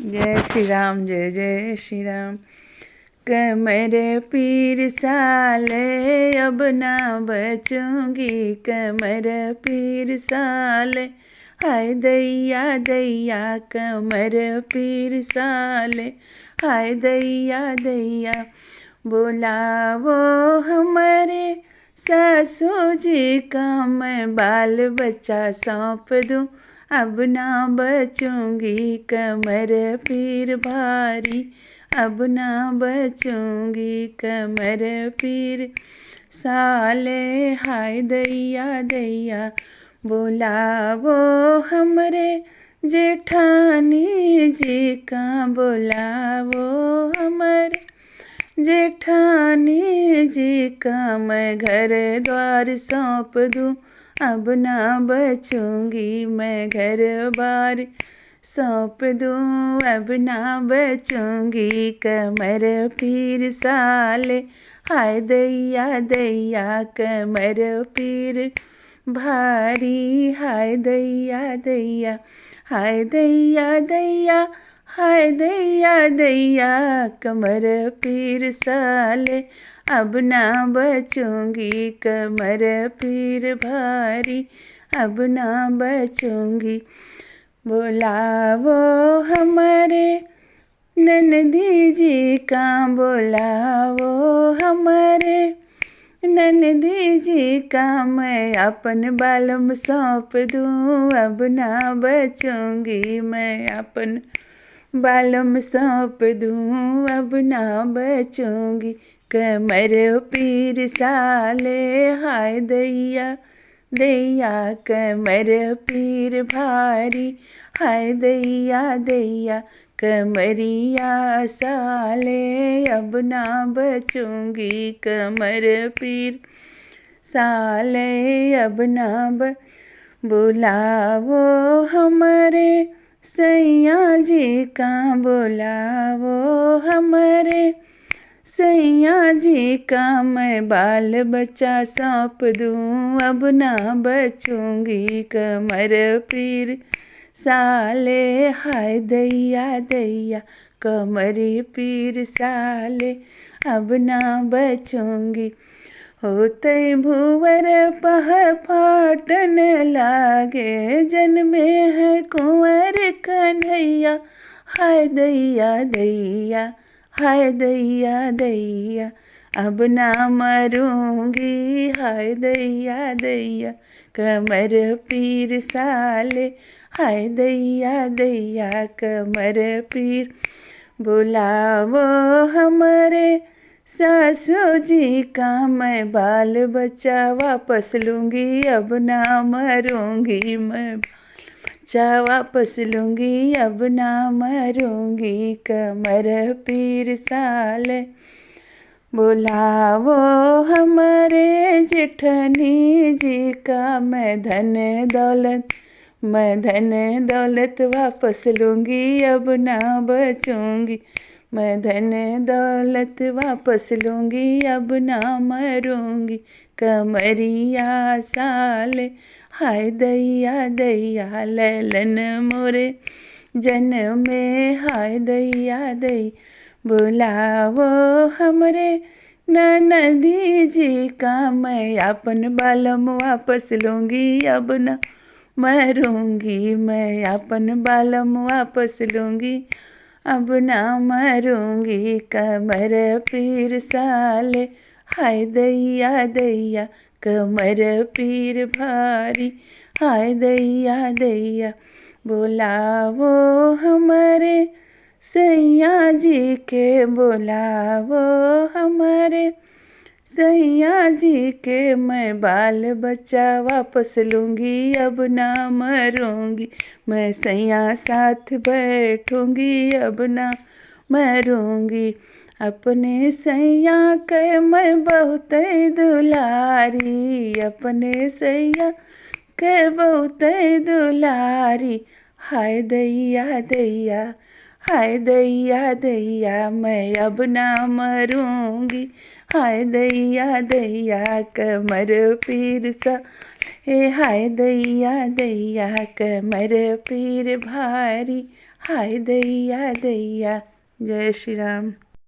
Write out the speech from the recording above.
जय श्री राम, जय जय श्री राम। कमर पीर साले अब ना बचूंगी, कमर पीर साले हाय दैया दैया, कमर पीर साले हाय दैया दैया। बुलावो हमारे सासू जी का मैं बाल बच्चा सौंप दूँ, अब ना बचूंगी, कमर पीर भारी अब ना बचूंगी, कमर पीर साले हाय दैया दैया। बुलावो हमरे जेठानी जी का, बुलावो हमरे जेठानी जी का मैं घर द्वार सौंप दूँ, अब ना बचूंगी, मैं घर बार सौंप दूँ, अब ना बचूंगी, कमर पीर साले हाय दैया दैया, कमर पीर भारी हाय दैया दैया, हाय दैया दैया, हाय दैया दैया, कमर पीर साले अब ना बचूंगी, कमर पीर भारी अब ना बचूंगी। बुलावो हमारे ननदी जी का, बुलावो हमारे ननदी जी का मैं अपन बालम सौंप दूँ, अब ना बचूंगी, मैं अपन बालम सौंप दूँ, अब ना बचूंगी, कमर पीर साले हाय दैया दैया, कमर पीर भारी हाय दैया दैया, कमरिया साले अब ना बचूंगी, कमर पीर साले अब ना बुलावो हमारे सैया जी का, बुलावो हमारे सैया जी का मैं बाल बच्चा सौंप दूँ, अब ना बचूंगी, कमर पीर साले हाय दैया दैया, कमर पीर साले अब ना बचूंगी। होते भूवर पह फाटन लागे, जन्मे है कुंवर कन्हैया, हाय दैया दैया, हाय दैया दैया, अब ना मरूंगी, हाय दैया दैया, कमर पीर साले हाय दैया दैया, कमर पीर। बुलावो हमारे सासू जी का मैं बाल बच्चा वापस लूँगी, अब ना मरूंगी, मैं बच्चा वापस लूँगी, अब ना मरूंगी, कमर पीर साले। बुलावो हमारे जेठनी जी का मैं धन दौलत वापस लूँगी, अब ना बचूंगी, मैं धन दौलत वापस लूँगी, अब ना मरूंगी, कमरिया साले हाय दैया दैया, ललन मोरे जन्मे हाय दैया दैया। बुलावो हमरे ननदी जी का मैं अपन बालम वापस लूँगी, अब ना मरूंगी, मैं अपन बालम वापस लूँगी, अब ना मरूंगी, कमर पीर साले हाय दैया दैया, कमर पीर भारी हाय दैया दैया। बुलावो हमारे सैया जी के, बुलावो हमारे सैया जी के मैं बाल बच्चा वापस लूँगी, अब ना मरूंगी, मैं सैया साथ बैठूंगी, अब ना मरूंगी, अपने सैया के मैं बहुत दुलारी, अपने सैया के बहुत दुलारी, हाय दैया दैया, हाय दैया दैया, मैं अब ना मरूंगी, हाय दैया दैया, कमर पीर सा हाय दैया दैया, कमर पीर भारी हाय दैया दैया। जय श्री राम।